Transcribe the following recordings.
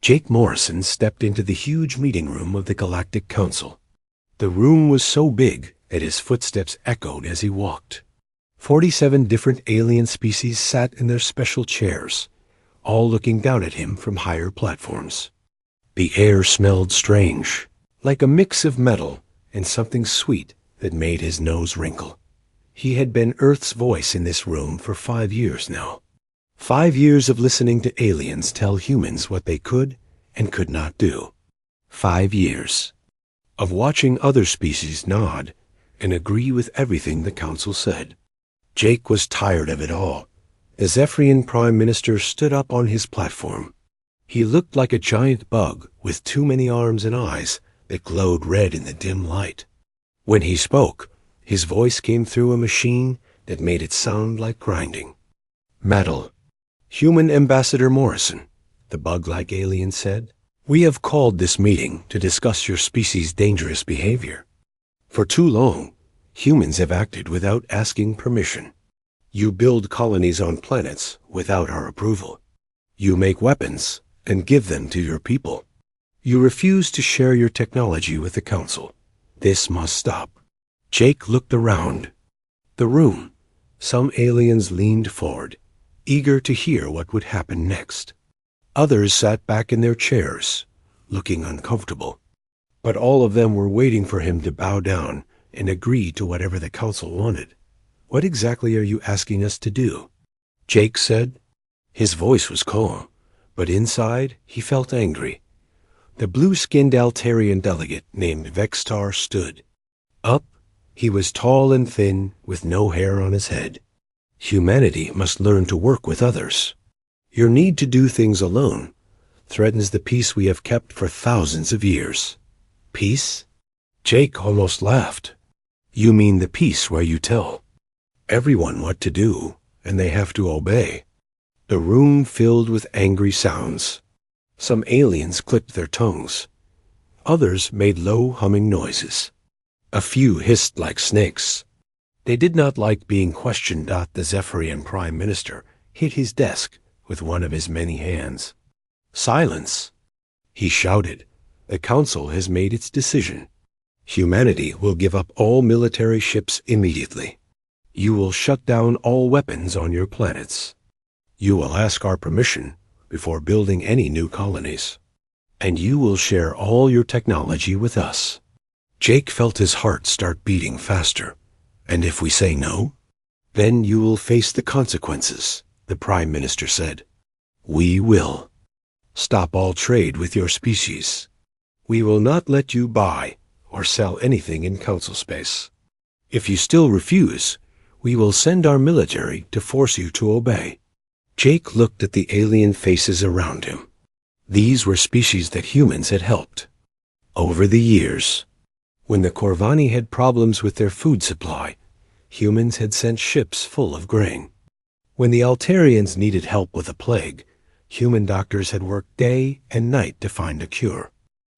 Jake Morrison stepped into the huge meeting room of the Galactic Council. The room was so big that his footsteps echoed as he walked. 47 different alien species sat in their special chairs, all looking down at him from higher platforms. The air smelled strange, like a mix of metal and something sweet that made his nose wrinkle. He had been Earth's voice in this room for 5 years now. 5 years of listening to aliens tell humans what they could and could not do. 5 years of watching other species nod and agree with everything the council said. Jake was tired of it all. The Zephyrian Prime Minister stood up on his platform. He looked like a giant bug with too many arms and eyes that glowed red in the dim light. When he spoke, his voice came through a machine that made it sound like grinding. "Metal. Human Ambassador Morrison," the bug-like alien said. "We have called this meeting to discuss your species' dangerous behavior. For too long, humans have acted without asking permission. You build colonies on planets without our approval. You make weapons and give them to your people. You refuse to share your technology with the Council. This must stop." Jake looked around the room. Some aliens leaned forward, eager to hear what would happen next. Others sat back in their chairs, looking uncomfortable. But all of them were waiting for him to bow down and agree to whatever the Council wanted. "What exactly are you asking us to do?" Jake said. His voice was calm, but inside he felt angry. The blue-skinned Altarian delegate named Vextar stood up. He was tall and thin, with no hair on his head. "Humanity must learn to work with others. Your need to do things alone threatens the peace we have kept for thousands of years." "Peace?" Jake almost laughed. "You mean the peace where you tell everyone what to do, and they have to obey." The room filled with angry sounds. Some aliens clicked their tongues. Others made low humming noises. A few hissed like snakes. They did not like being questioned. The Zephyrian Prime Minister hit his desk with one of his many hands. "Silence!" he shouted. "The Council has made its decision. Humanity will give up all military ships immediately. You will shut down all weapons on your planets. You will ask our permission before building any new colonies. And you will share all your technology with us." Jake felt his heart start beating faster. "And if we say no?" "Then you will face the consequences," the Prime Minister said. "We will stop all trade with your species. We will not let you buy or sell anything in Council space. If you still refuse, we will send our military to force you to obey." Jake looked at the alien faces around him. These were species that humans had helped over the years. When the Corvani had problems with their food supply, humans had sent ships full of grain. When the Altarians needed help with a plague, human doctors had worked day and night to find a cure.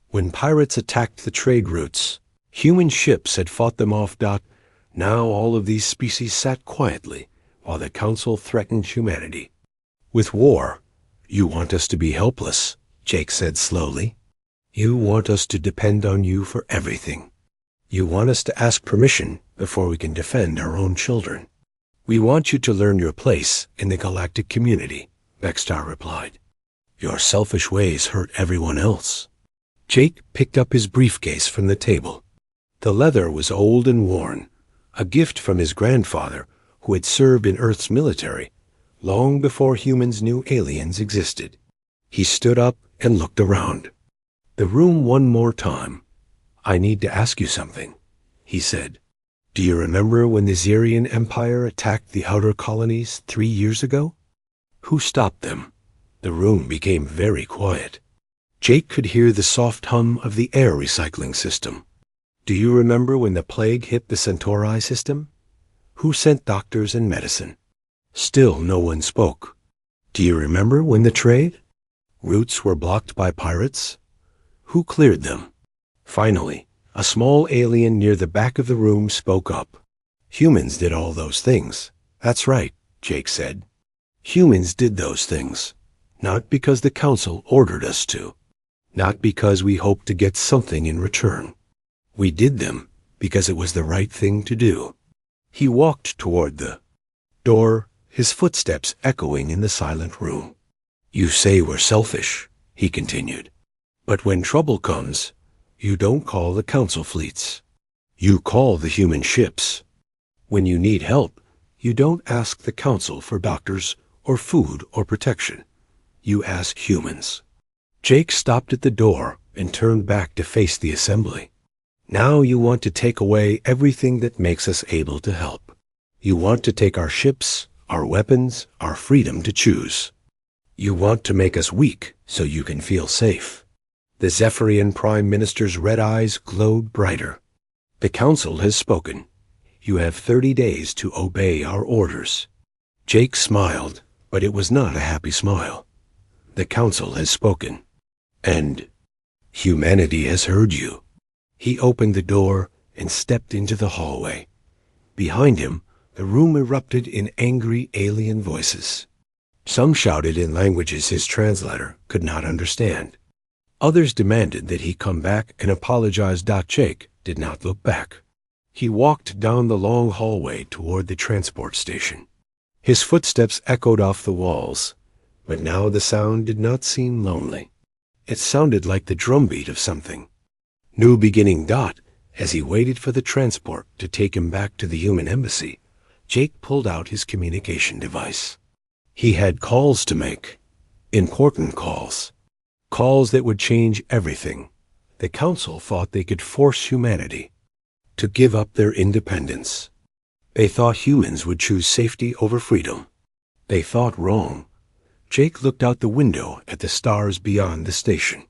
When pirates attacked the trade routes, human ships had fought them off. Now all of these species sat quietly while the Council threatened humanity. "With war, you want us to be helpless," Jake said slowly. "You want us to depend on you for everything. You want us to ask permission before we can defend our own children." "We want you to learn your place in the galactic community," Vextar replied. "Your selfish ways hurt everyone else." Jake picked up his briefcase from the table. The leather was old and worn, a gift from his grandfather who had served in Earth's military long before humans knew aliens existed. He stood up and looked around the room one more time. "I need to ask you something," he said. "Do you remember when the Zerian Empire attacked the outer colonies 3 years ago? Who stopped them?" The room became very quiet. Jake could hear the soft hum of the air recycling system. "Do you remember when the plague hit the Centauri system? Who sent doctors and medicine?" Still no one spoke. "Do you remember when the trade routes were blocked by pirates? Who cleared them?" Finally, a small alien near the back of the room spoke up. "Humans did all those things." "That's right," Jake said. "Humans did those things. Not because the council ordered us to. Not because we hoped to get something in return. We did them because it was the right thing to do. He walked toward the door, his footsteps echoing in the silent room. You say we're selfish, he continued. But when trouble comes, you don't call the council fleets. You call the human ships. When you need help, you don't ask the council for doctors or food or protection. You ask humans. Jake stopped at the door and turned back to face the assembly. Now you want to take away everything that makes us able to help. You want to take our ships, our weapons, our freedom to choose. You want to make us weak so you can feel safe. The Zephyrian Prime Minister's red eyes glowed brighter. The council has spoken. You have 30 days to obey our orders. Jake smiled, but it was not a happy smile. The council has spoken. And humanity has heard you. He opened the door and stepped into the hallway. Behind him, the room erupted in angry alien voices. Some shouted in languages his translator could not understand. Others demanded that he come back and apologize. Jake did not look back. He walked down the long hallway toward the transport station. His footsteps echoed off the walls, but now the sound did not seem lonely. It sounded like the drumbeat of something. New beginning. As he waited for the transport to take him back to the human embassy, Jake pulled out his communication device. He had calls to make. Important calls. Calls that would change everything. The council thought they could force humanity to give up their independence. They thought humans would choose safety over freedom. They thought wrong. Jake looked out the window at the stars beyond the station.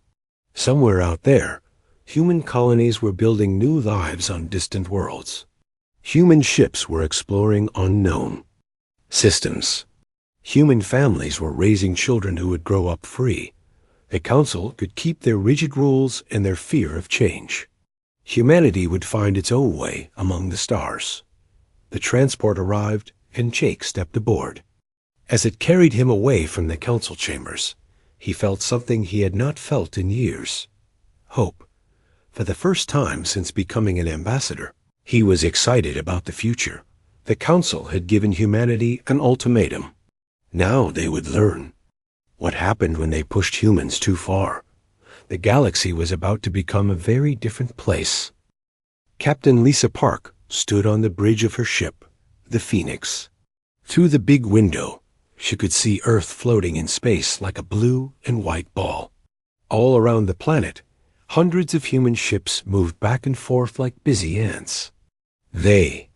Somewhere out there, human colonies were building new lives on distant worlds. Human ships were exploring unknown systems. Human families were raising children who would grow up free. The council could keep their rigid rules and their fear of change. Humanity would find its own way among the stars. The transport arrived, and Jake stepped aboard. As it carried him away from the council chambers, he felt something he had not felt in years. Hope. For the first time since becoming an ambassador, he was excited about the future. The council had given humanity an ultimatum. Now they would learn. What happened when they pushed humans too far? The galaxy was about to become a very different place. Captain Lisa Park stood on the bridge of her ship, the Phoenix. Through the big window, she could see Earth floating in space like a blue and white ball. All around the planet, hundreds of human ships moved back and forth like busy ants. They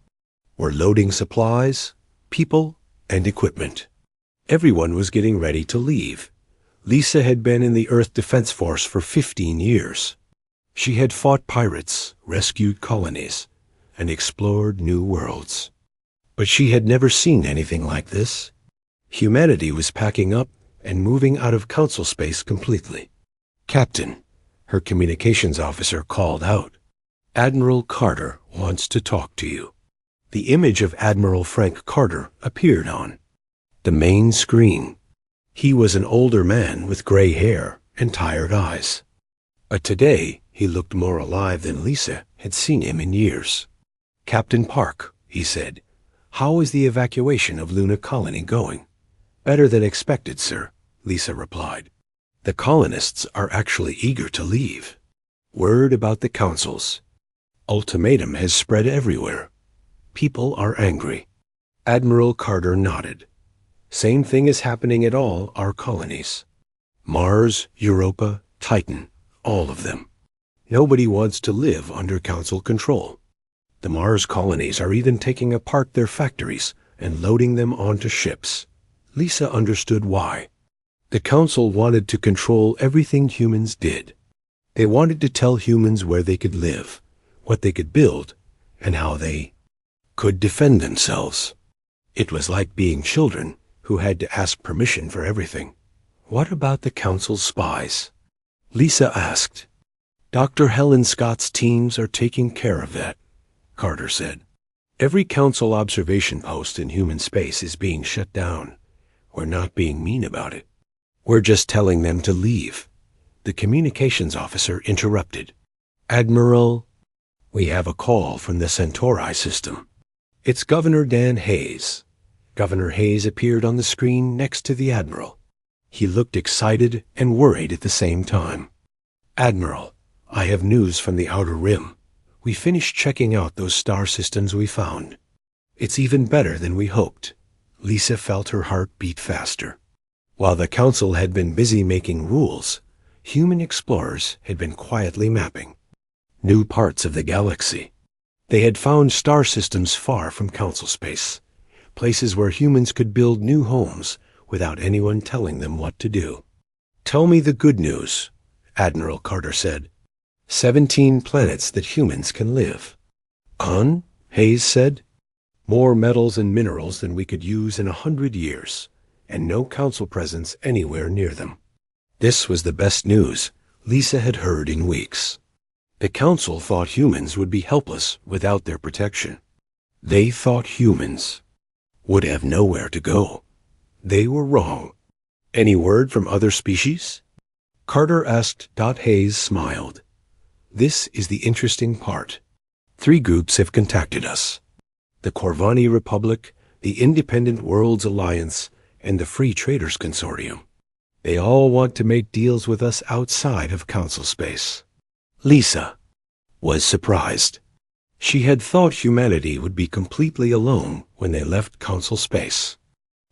were loading supplies, people, and equipment. Everyone was getting ready to leave. Lisa had been in the Earth Defense Force for 15 years. She had fought pirates, rescued colonies, and explored new worlds. But she had never seen anything like this. Humanity was packing up and moving out of council space completely. Captain, her communications officer called out, Admiral Carter wants to talk to you. The image of Admiral Frank Carter appeared on the main screen. He was an older man with gray hair and tired eyes. But today he looked more alive than Lisa had seen him in years. Captain Park, he said, how is the evacuation of Luna Colony going? Better than expected, sir, Lisa replied. The colonists are actually eager to leave. Word about the councils. Ultimatum has spread everywhere. People are angry. Admiral Carter nodded. Same thing is happening at all our colonies. Mars, Europa, Titan, all of them. Nobody wants to live under council control. The Mars colonies are even taking apart their factories and loading them onto ships. Lisa understood why. The council wanted to control everything humans did. They wanted to tell humans where they could live, what they could build, and how they could defend themselves. It was like being children who had to ask permission for everything. What about the council's spies? Lisa asked. Dr. Helen Scott's teams are taking care of that, Carter said. Every council observation post in human space is being shut down. We're not being mean about it. We're just telling them to leave. The communications officer interrupted. Admiral, we have a call from the Centauri system. It's Governor Dan Hayes. Governor Hayes appeared on the screen next to the Admiral. He looked excited and worried at the same time. Admiral, I have news from the Outer Rim. We finished checking out those star systems we found. It's even better than we hoped. Lisa felt her heart beat faster. While the Council had been busy making rules, human explorers had been quietly mapping new parts of the galaxy. They had found star systems far from Council space, places where humans could build new homes without anyone telling them what to do. Tell me the good news, Admiral Carter said. 17 planets that humans can live on, Hayes said. More metals and minerals than we could use in 100 years, and no Council presence anywhere near them. This was the best news Lisa had heard in weeks. The Council thought humans would be helpless without their protection. They thought humans would have nowhere to go. They were wrong. Any word from other species? Carter asked. Hayes smiled. This is the interesting part. 3 groups have contacted us. The Corvani Republic, the Independent Worlds Alliance, and the Free Traders Consortium. They all want to make deals with us outside of Council space. Lisa was surprised. She had thought humanity would be completely alone when they left Council space.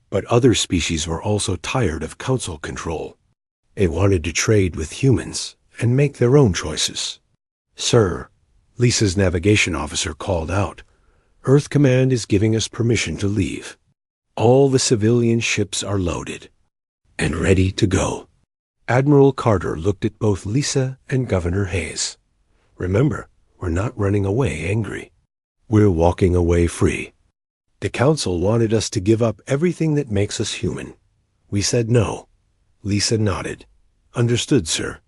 But other species were also tired of Council control. They wanted to trade with humans and make their own choices. Sir, Lisa's navigation officer called out, Earth Command is giving us permission to leave. All the civilian ships are loaded and ready to go. Admiral Carter looked at both Lisa and Governor Hayes. Remember, we're not running away angry. We're walking away free. The Council wanted us to give up everything that makes us human. We said no. Lisa nodded. Understood, sir.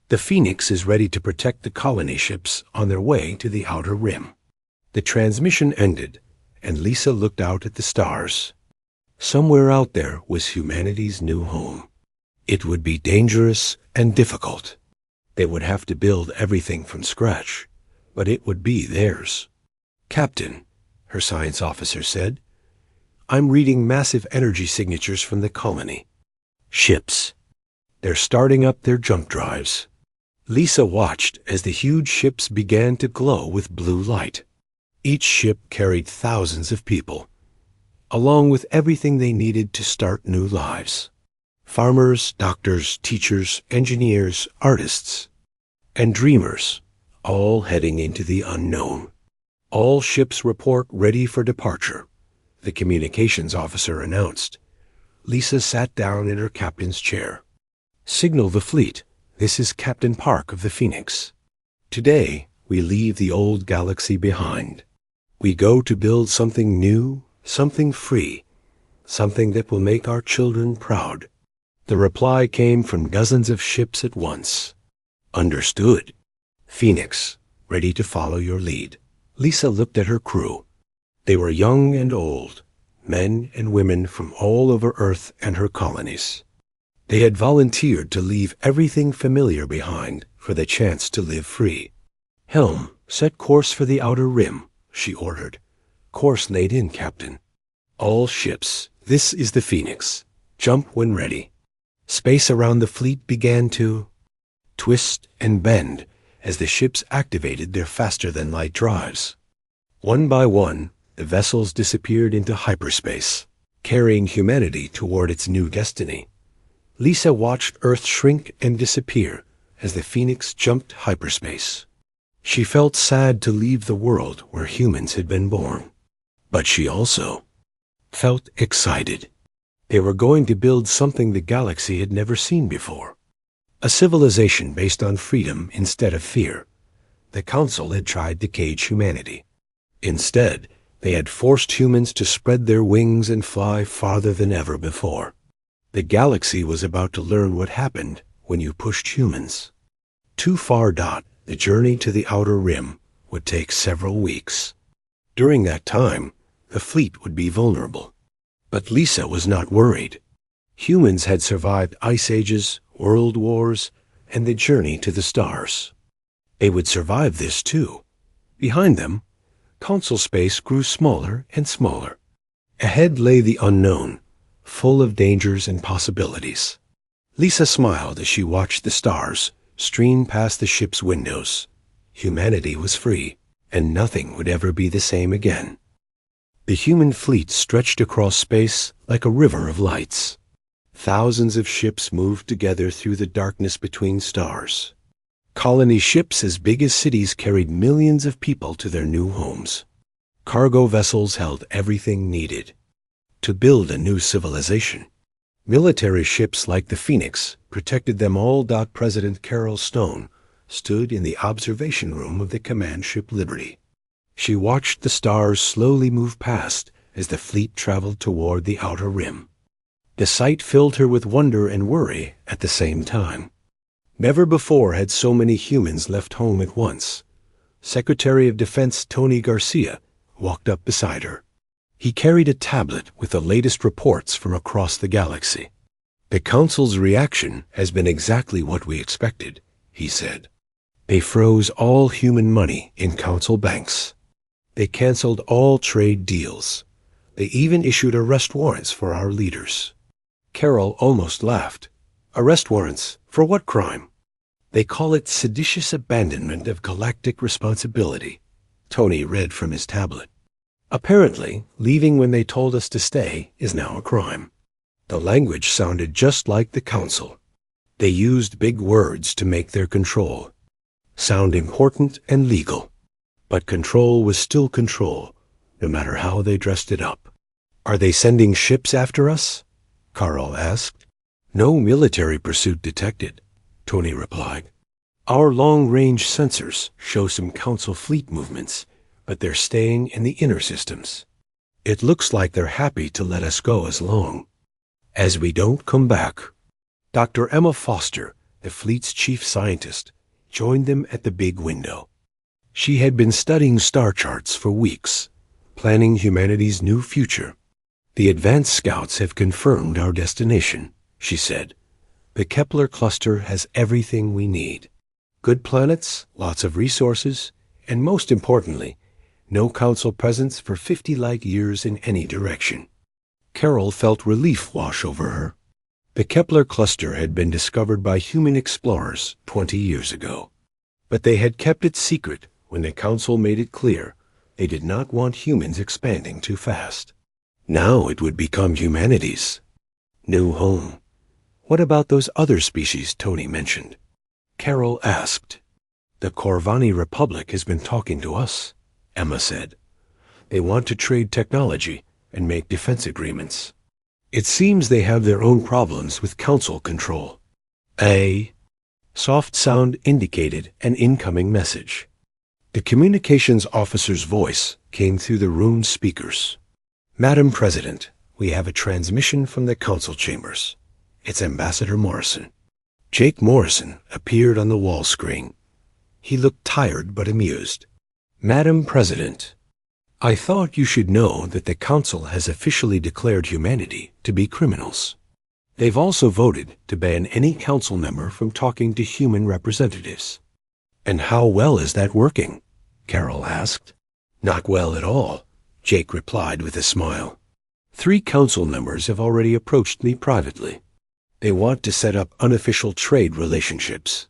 The Phoenix is ready to protect the colony ships on their way to the Outer Rim. The transmission ended, and Lisa looked out at the stars. Somewhere out there was humanity's new home. It would be dangerous and difficult. They would have to build everything from scratch, but it would be theirs. Captain, her science officer said, I'm reading massive energy signatures from the colony. Ships. They're starting up their jump drives. Lisa watched as the huge ships began to glow with blue light. Each ship carried thousands of people, along with everything they needed to start new lives. Farmers, doctors, teachers, engineers, artists, and dreamers, all heading into the unknown. All ships report ready for departure, the communications officer announced. Lisa sat down in her captain's chair. Signal the fleet. This is Captain Park of the Phoenix. Today, we leave the old galaxy behind. We go to build something new, something free, something that will make our children proud. The reply came from dozens of ships at once. Understood. Phoenix, ready to follow your lead. Lisa looked at her crew. They were young and old, men and women from all over Earth and her colonies. They had volunteered to leave everything familiar behind for the chance to live free. Helm, set course for the Outer Rim, she ordered. Course laid in, Captain. All ships, this is the Phoenix. Jump when ready. Space around the fleet began to twist and bend as the ships activated their faster-than-light drives. One by one, the vessels disappeared into hyperspace, carrying humanity toward its new destiny. Lisa watched Earth shrink and disappear as the Phoenix jumped hyperspace. She felt sad to leave the world where humans had been born, but she also felt excited. They were going to build something the galaxy had never seen before. A civilization based on freedom instead of fear. The Council had tried to cage humanity. Instead, they had forced humans to spread their wings and fly farther than ever before. The galaxy was about to learn what happened when you pushed humans too far. The journey to the Outer Rim would take several weeks. During that time, the fleet would be vulnerable. But Lisa was not worried. Humans had survived ice ages, world wars, and the journey to the stars. They would survive this too. Behind them, council space grew smaller and smaller. Ahead lay the unknown, full of dangers and possibilities. Lisa smiled as she watched the stars stream past the ship's windows. Humanity was free, and nothing would ever be the same again. The human fleet stretched across space like a river of lights. Thousands of ships moved together through the darkness between stars. Colony ships as big as cities carried millions of people to their new homes. Cargo vessels held everything needed to build a new civilization. Military ships like the Phoenix protected them all. President Carol Stone stood in the observation room of the command ship Liberty. She watched the stars slowly move past as the fleet traveled toward the outer rim. The sight filled her with wonder and worry at the same time. Never before had so many humans left home at once. Secretary of Defense Tony Garcia walked up beside her. He carried a tablet with the latest reports from across the galaxy. "The Council's reaction has been exactly what we expected," he said. "They froze all human money in Council banks. They canceled all trade deals. They even issued arrest warrants for our leaders." Carol almost laughed. "Arrest warrants? For what crime?" "They call it seditious abandonment of galactic responsibility," Tony read from his tablet. "Apparently, leaving when they told us to stay is now a crime." The language sounded just like the Council. They used big words to make their control sound important and legal. But control was still control, no matter how they dressed it up. "Are they sending ships after us?" Carl asked. "No military pursuit detected," Tony replied. "Our long-range sensors show some Council fleet movements, but they're staying in the inner systems. It looks like they're happy to let us go as long as we don't come back." Dr. Emma Foster, the fleet's chief scientist, joined them at the big window. She had been studying star charts for weeks, planning humanity's new future. "The advanced scouts have confirmed our destination," she said. "The Kepler cluster has everything we need. Good planets, lots of resources, and most importantly, no Council presence for 50 light years in any direction." Carol felt relief wash over her. The Kepler cluster had been discovered by human explorers 20 years ago, but they had kept it secret when the Council made it clear they did not want humans expanding too fast. Now it would become humanity's new home. "What about those other species Tony mentioned?" Carol asked. "The Corvani Republic has been talking to us," Emma said. "They want to trade technology and make defense agreements. It seems they have their own problems with Council control." A soft sound indicated an incoming message. The communications officer's voice came through the room's speakers. "Madam President, we have a transmission from the Council chambers. It's Ambassador Morrison." Jake Morrison appeared on the wall screen. He looked tired but amused. "Madam President, I thought you should know that the Council has officially declared humanity to be criminals. They've also voted to ban any Council member from talking to human representatives." "And how well is that working?" Carol asked. "Not well at all," Jake replied with a smile. 3 Council members have already approached me privately. They want to set up unofficial trade relationships.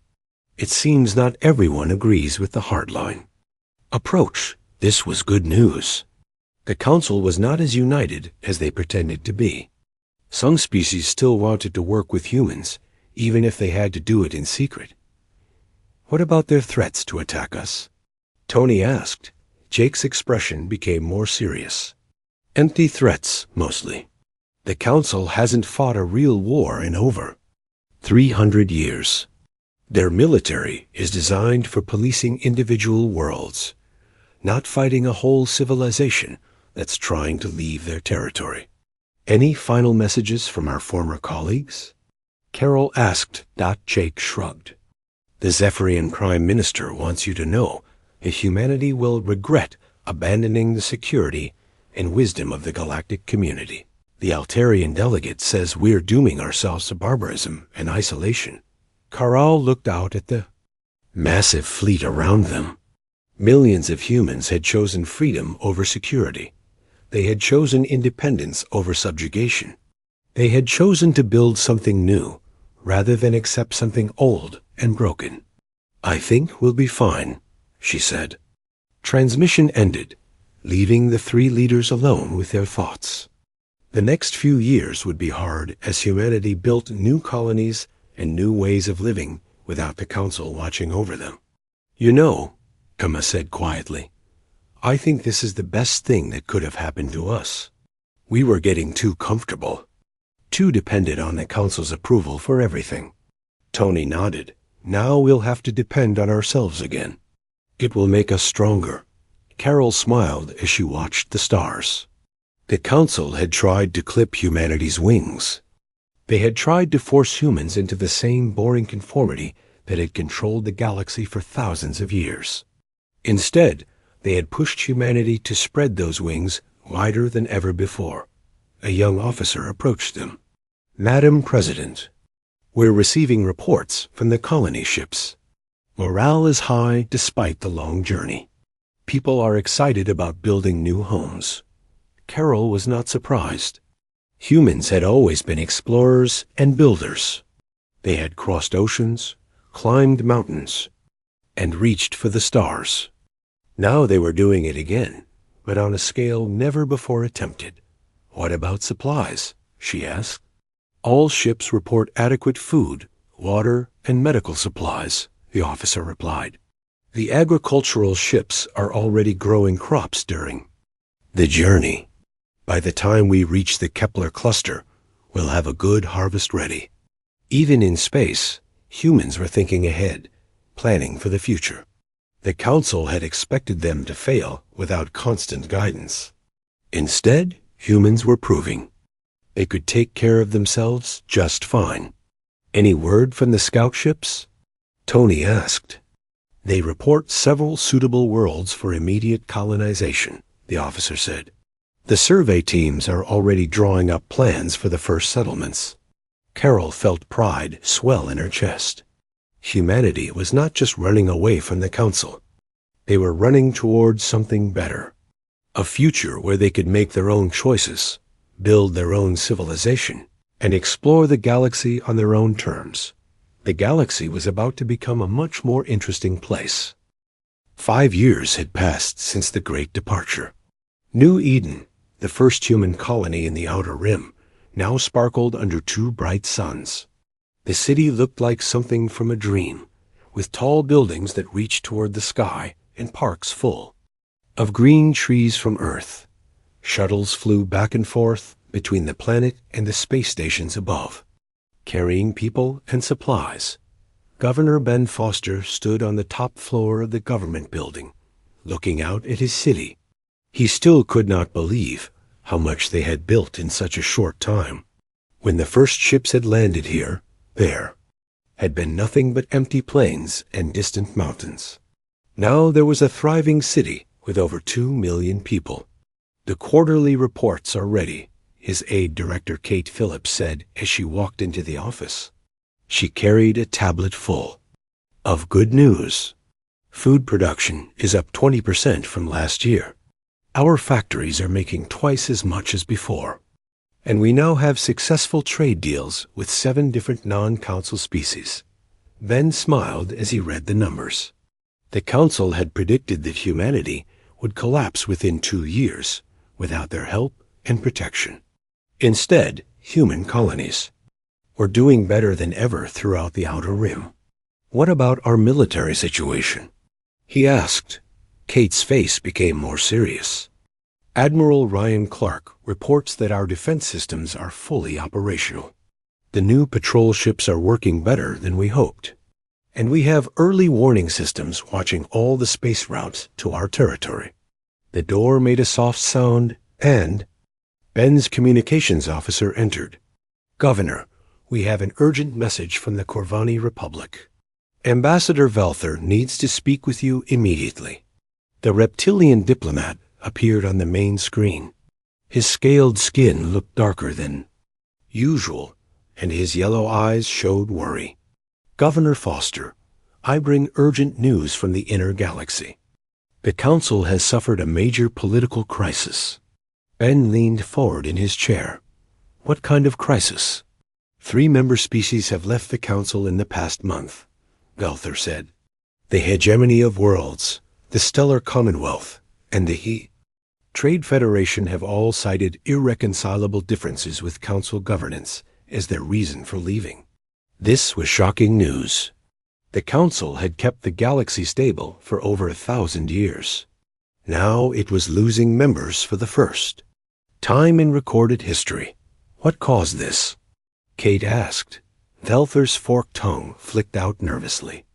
It seems not everyone agrees with the hardline approach. This was good news. The Council was not as united as they pretended to be. Some species still wanted to work with humans, even if they had to do it in secret. "What about their threats to attack us?" Tony asked. Jake's expression became more serious. "Empty threats, mostly. The Council hasn't fought a real war in over 300 years. Their military is designed for policing individual worlds, not fighting a whole civilization that's trying to leave their territory." "Any final messages from our former colleagues?" Carol asked. Jake shrugged. "The Zephyrian Prime Minister wants you to know that humanity will regret abandoning the security and wisdom of the galactic community. The Altarian delegate says we're dooming ourselves to barbarism and isolation. Karal looked out at the massive fleet around them. Millions of humans had chosen freedom over security. They had chosen independence over subjugation. They had chosen to build something new, rather than accept something old and broken. "I think we'll be fine," she said. Transmission ended, leaving the three leaders alone with their thoughts. The next few years would be hard as humanity built new colonies and new ways of living without the Council watching over them. "You know," Kama said quietly, "I think this is the best thing that could have happened to us. We were getting too comfortable, too dependent on the Council's approval for everything." Tony nodded. "Now we'll have to depend on ourselves again. It will make us stronger." Carol smiled as she watched the stars. The Council had tried to clip humanity's wings. They had tried to force humans into the same boring conformity that had controlled the galaxy for thousands of years. Instead, they had pushed humanity to spread those wings wider than ever before. A young officer approached them. "Madam President, we're receiving reports from the colony ships. Morale is high despite the long journey. People are excited about building new homes." Carol was not surprised. Humans had always been explorers and builders. They had crossed oceans, climbed mountains, and reached for the stars. Now they were doing it again, but on a scale never before attempted. "What about supplies?" she asked. "All ships report adequate food, water, and medical supplies," the officer replied. "The agricultural ships are already growing crops during the journey. By the time we reach the Kepler cluster, we'll have a good harvest ready." Even in space, humans were thinking ahead, planning for the future. The Council had expected them to fail without constant guidance. Instead, humans were proving they could take care of themselves just fine. "Any word from the scout ships?" Tony asked. "They report several suitable worlds for immediate colonization," the officer said. "The survey teams are already drawing up plans for the first settlements." Carol felt pride swell in her chest. Humanity was not just running away from the Council. They were running towards something better. A future where they could make their own choices, build their own civilization, and explore the galaxy on their own terms. The galaxy was about to become a much more interesting place. 5 years had passed since the Great Departure. New Eden, the first human colony in the Outer Rim, now sparkled under 2 bright suns. The city looked like something from a dream, with tall buildings that reached toward the sky and parks full of green trees from Earth. Shuttles flew back and forth between the planet and the space stations above, carrying people and supplies. Governor Ben Foster stood on the top floor of the government building, looking out at his city. He still could not believe how much they had built in such a short time. When the first ships had landed here, there had been nothing but empty plains and distant mountains. Now there was a thriving city with over 2 million people. "The quarterly reports are ready," his aide director Kate Phillips said as she walked into the office. She carried a tablet full of good news. "Food production is up 20% from last year. Our factories are making twice as much as before. And we now have successful trade deals with 7 different non-council species." Ben smiled as he read the numbers. The Council had predicted that humanity would collapse within 2 years without their help and protection. Instead, human colonies were doing better than ever throughout the Outer Rim. "What about our military situation?" he asked. Kate's face became more serious. "Admiral Ryan Clark reports that our defense systems are fully operational. The new patrol ships are working better than we hoped. And we have early warning systems watching all the space routes to our territory." The door made a soft sound, and Ben's communications officer entered. "Governor, we have an urgent message from the Corvani Republic. Ambassador Valther needs to speak with you immediately." The reptilian diplomat appeared on the main screen. His scaled skin looked darker than usual, and his yellow eyes showed worry. "Governor Foster, I bring urgent news from the inner galaxy. The Council has suffered a major political crisis." Ben leaned forward in his chair. "What kind of crisis?" "3 member species have left the Council in the past month," Velther said. "The hegemony of worlds, the Stellar Commonwealth, and the Trade Federation have all cited irreconcilable differences with Council governance as their reason for leaving." This was shocking news. The Council had kept the galaxy stable for over 1,000 years. Now it was losing members for the first time in recorded history. "What caused this?" Kate asked. Velther's forked tongue flicked out nervously.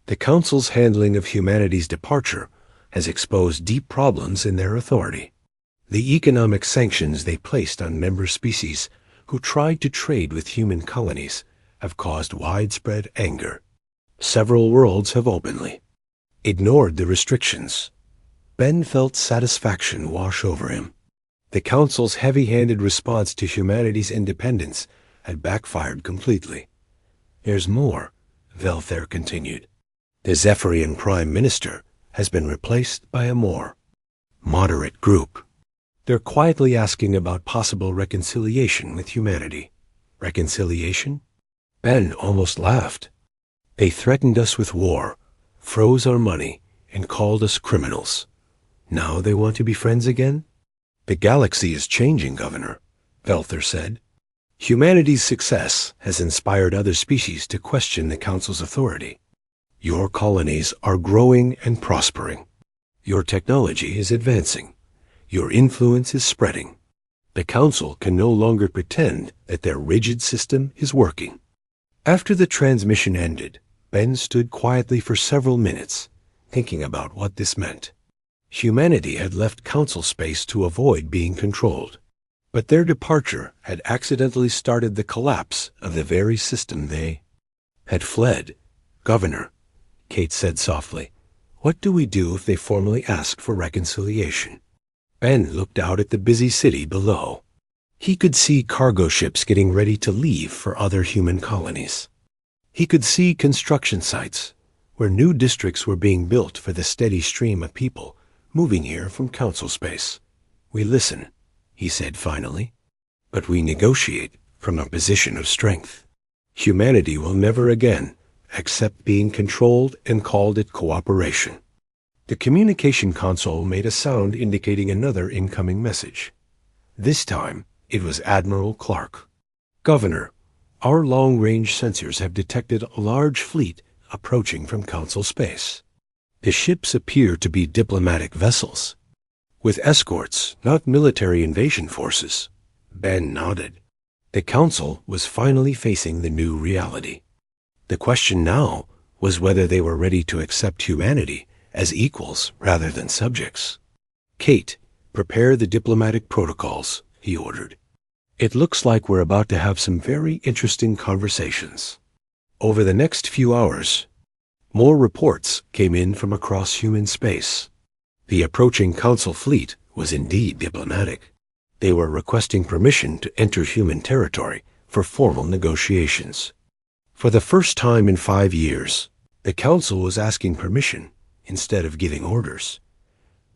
"The Council's handling of humanity's departure has exposed deep problems in their authority. The economic sanctions they placed on member species who tried to trade with human colonies have caused widespread anger. Several worlds have openly ignored the restrictions." Ben felt satisfaction wash over him. The Council's heavy-handed response to humanity's independence had backfired completely. "There's more," Velther continued. "The Zephyrian Prime Minister has been replaced by a more moderate group. They're quietly asking about possible reconciliation with humanity." "Reconciliation?" Ben almost laughed. "They threatened us with war, froze our money, and called us criminals. Now they want to be friends again?" "The galaxy is changing, Governor," Velther said. "Humanity's success has inspired other species to question the Council's authority. Your colonies are growing and prospering. Your technology is advancing. Your influence is spreading. The Council can no longer pretend that their rigid system is working." After the transmission ended, Ben stood quietly for several minutes, thinking about what this meant. Humanity had left Council space to avoid being controlled, but their departure had accidentally started the collapse of the very system they had fled. "Governor," Kate said softly, "what do we do if they formally ask for reconciliation?" Ben looked out at the busy city below. He could see cargo ships getting ready to leave for other human colonies. He could see construction sites where new districts were being built for the steady stream of people moving here from Council space. "We listen," he said finally, "but we negotiate from a position of strength. Humanity will never again accept being controlled and called it cooperation." The communication console made a sound indicating another incoming message. This time, it was Admiral Clark. "Governor, our long-range sensors have detected a large fleet approaching from Council space. The ships appear to be diplomatic vessels, with escorts, not military invasion forces." Ben nodded. The Council was finally facing the new reality. The question now was whether they were ready to accept humanity as equals rather than subjects. "Kate, prepare the diplomatic protocols," he ordered. "It looks like we're about to have some very interesting conversations." Over the next few hours, more reports came in from across human space. The approaching Council fleet was indeed diplomatic. They were requesting permission to enter human territory for formal negotiations. For the first time in 5 years, the Council was asking permission instead of giving orders.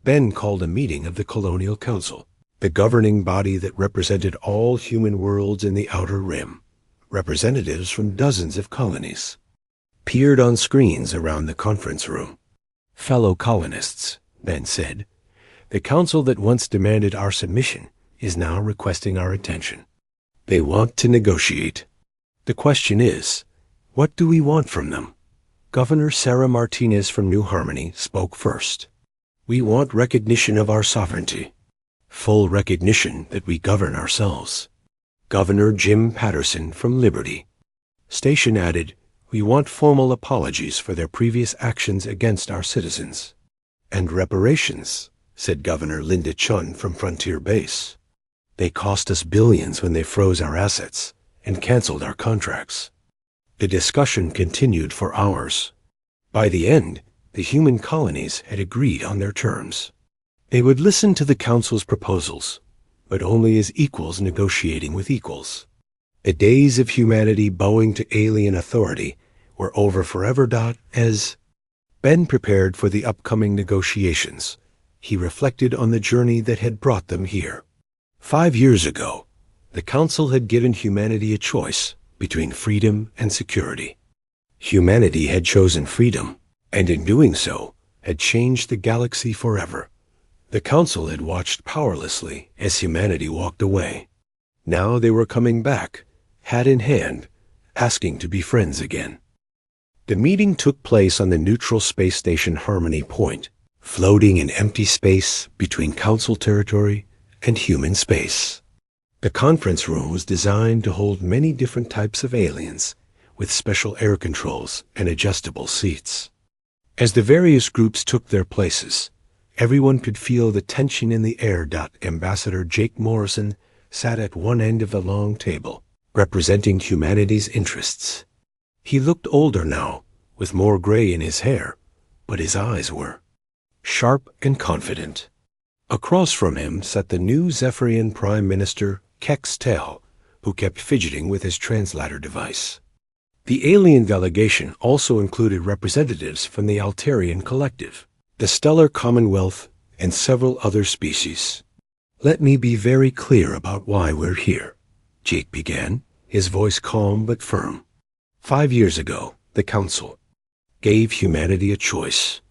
Ben called a meeting of the Colonial Council, the governing body that represented all human worlds in the Outer Rim. Representatives from dozens of colonies peered on screens around the conference room. "Fellow colonists," Ben said, "the Council that once demanded our submission is now requesting our attention. They want to negotiate. The question is, what do we want from them?" Governor Sarah Martinez from New Harmony spoke first. "We want recognition of our sovereignty, full recognition that we govern ourselves." Governor Jim Patterson from Liberty Station added, "We want formal apologies for their previous actions against our citizens." "And reparations," said Governor Linda Chun from Frontier Base. "They cost us billions when they froze our assets and canceled our contracts." The discussion continued for hours. By the end, the human colonies had agreed on their terms. They would listen to the Council's proposals, but only as equals negotiating with equals. The days of humanity bowing to alien authority were over forever. As Ben prepared for the upcoming negotiations, he reflected on the journey that had brought them here. 5 years ago, the Council had given humanity a choice between freedom and security. Humanity had chosen freedom, and in doing so, had changed the galaxy forever. The Council had watched powerlessly as humanity walked away. Now they were coming back, hat in hand, asking to be friends again. The meeting took place on the neutral space station Harmony Point, floating in empty space between Council territory and human space. The conference room was designed to hold many different types of aliens, with special air controls and adjustable seats. As the various groups took their places, everyone could feel the tension in the air. Ambassador Jake Morrison sat at one end of the long table, representing humanity's interests. He looked older now, with more gray in his hair, but his eyes were sharp and confident. Across from him sat the new Zephyrian Prime Minister, Kex Tel, who kept fidgeting with his translator device. The alien delegation also included representatives from the Altarian Collective, the Stellar Commonwealth, and several other species. "Let me be very clear about why we're here," Jake began, his voice calm but firm. 5 years ago, the Council gave humanity a choice.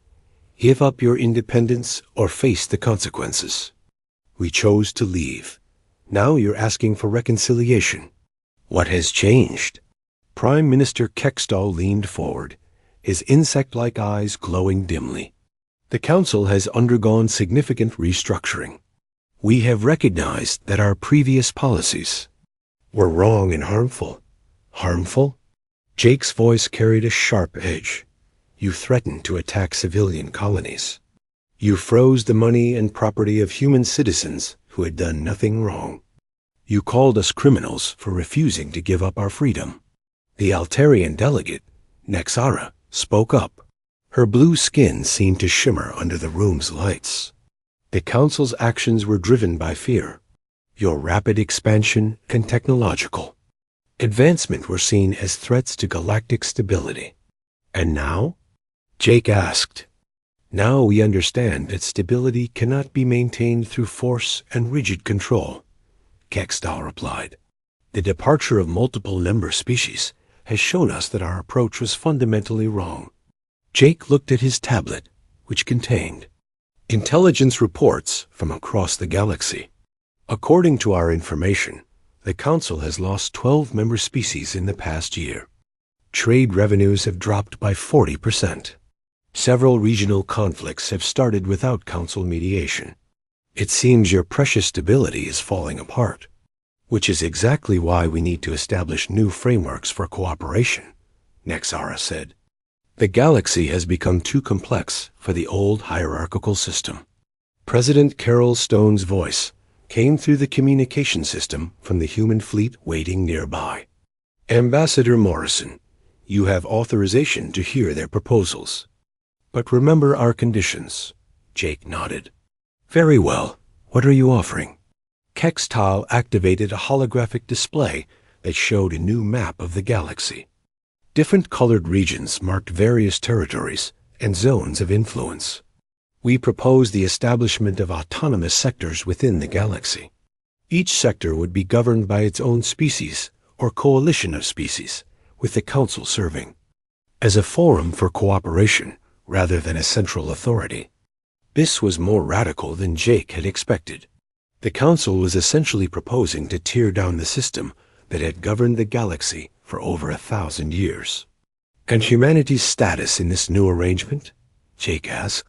Give up your independence or face the consequences. We chose to leave. Now you're asking for reconciliation. What has changed? Prime Minister Kextal leaned forward, his insect-like eyes glowing dimly. The Council has undergone significant restructuring. We have recognized that our previous policies were wrong and harmful. Harmful? Jake's voice carried a sharp edge. You threatened to attack civilian colonies. You froze the money and property of human citizens who had done nothing wrong. You called us criminals for refusing to give up our freedom. The Altarian delegate, Nexara, spoke up. Her blue skin seemed to shimmer under the room's lights. The Council's actions were driven by fear. Your rapid expansion and technological advancement were seen as threats to galactic stability. And now? Jake asked. Now we understand that stability cannot be maintained through force and rigid control, Kextal replied. The departure of multiple member species has shown us that our approach was fundamentally wrong. Jake looked at his tablet, which contained intelligence reports from across the galaxy. According to our information, the Council has lost 12 member species in the past year. Trade revenues have dropped by 40%. Several regional conflicts have started without Council mediation. It seems your precious stability is falling apart, which is exactly why we need to establish new frameworks for cooperation, Nexara said. The galaxy has become too complex for the old hierarchical system. President Carol Stone's voice came through the communication system from the human fleet waiting nearby. Ambassador Morrison, you have authorization to hear their proposals. But remember our conditions. Jake nodded. Very well. What are you offering? Kextal activated a holographic display that showed a new map of the galaxy. Different colored regions marked various territories and zones of influence. We propose the establishment of autonomous sectors within the galaxy. Each sector would be governed by its own species or coalition of species, with the Council serving as a forum for cooperation rather than a central authority. This was more radical than Jake had expected. The Council was essentially proposing to tear down the system that had governed the galaxy for over 1,000 years. And humanity's status in this new arrangement? Jake asked.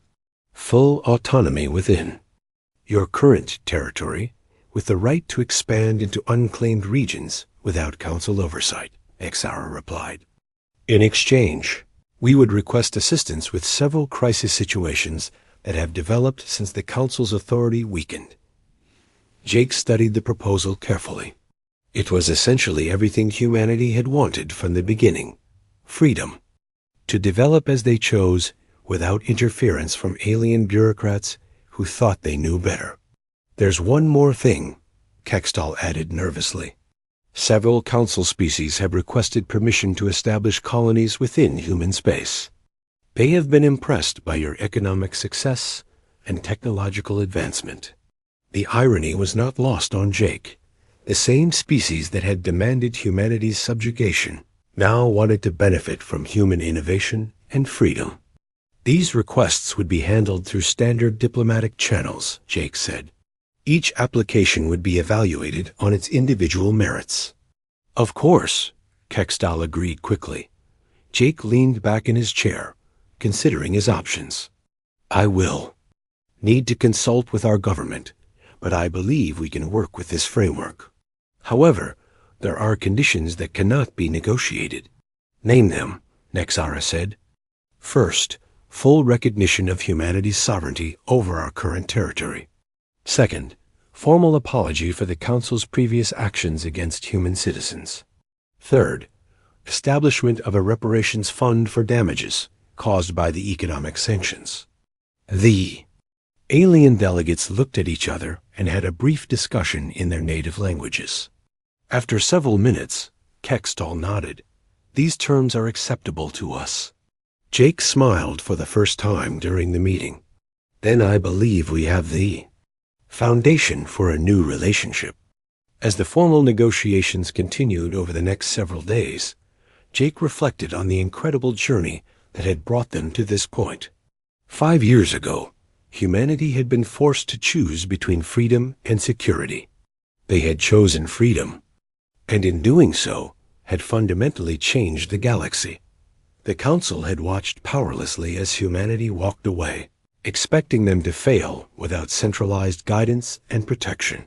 Full autonomy within your current territory, with the right to expand into unclaimed regions without Council oversight, Exara replied. In exchange, we would request assistance with several crisis situations that have developed since the Council's authority weakened. Jake studied the proposal carefully. It was essentially everything humanity had wanted from the beginning. Freedom. To develop as they chose without interference from alien bureaucrats who thought they knew better. There's one more thing, Kextall added nervously. Several council species have requested permission to establish colonies within human space. They have been impressed by your economic success and technological advancement. The irony was not lost on Jake. The same species that had demanded humanity's subjugation now wanted to benefit from human innovation and freedom. These requests would be handled through standard diplomatic channels, Jake said. Each application would be evaluated on its individual merits. Of course, Kextall agreed quickly. Jake leaned back in his chair, considering his options. I will need to consult with our government, but I believe we can work with this framework. However, there are conditions that cannot be negotiated. Name them, Nexara said. First, full recognition of humanity's sovereignty over our current territory. Second, formal apology for the Council's previous actions against human citizens. Third, establishment of a reparations fund for damages caused by the economic sanctions. The alien delegates looked at each other and had a brief discussion in their native languages. After several minutes, Kextall nodded. These terms are acceptable to us. Jake smiled for the first time during the meeting. Then I believe we have the foundation for a new relationship. As the formal negotiations continued over the next several days, Jake reflected on the incredible journey that had brought them to this point. 5 years ago, humanity had been forced to choose between freedom and security. They had chosen freedom, and in doing so, had fundamentally changed the galaxy. The Council had watched powerlessly as humanity walked away, expecting them to fail without centralized guidance and protection.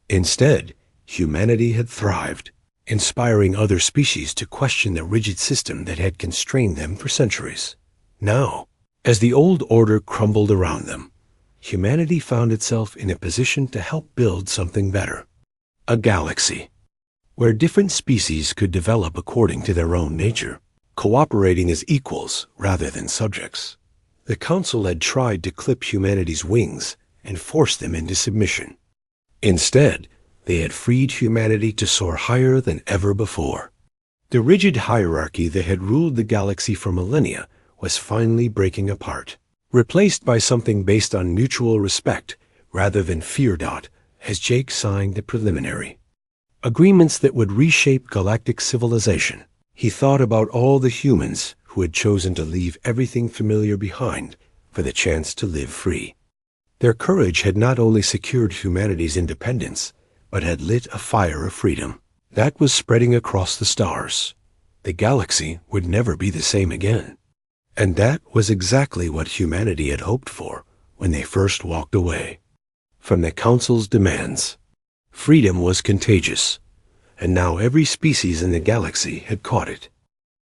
Instead, humanity had thrived, inspiring other species to question the rigid system that had constrained them for centuries. Now, as the old order crumbled around them, humanity found itself in a position to help build something better. A galaxy, where different species could develop according to their own nature, cooperating as equals rather than subjects. The Council had tried to clip humanity's wings and force them into submission. Instead, they had freed humanity to soar higher than ever before. The rigid hierarchy that had ruled the galaxy for millennia was finally breaking apart, replaced by something based on mutual respect rather than fear. As Jake signed the preliminary agreements that would reshape galactic civilization, he thought about all the humans who had chosen to leave everything familiar behind for the chance to live free. Their courage had not only secured humanity's independence, but had lit a fire of freedom that was spreading across the stars. The galaxy would never be the same again. And that was exactly what humanity had hoped for when they first walked away from the Council's demands. Freedom was contagious, and now every species in the galaxy had caught it.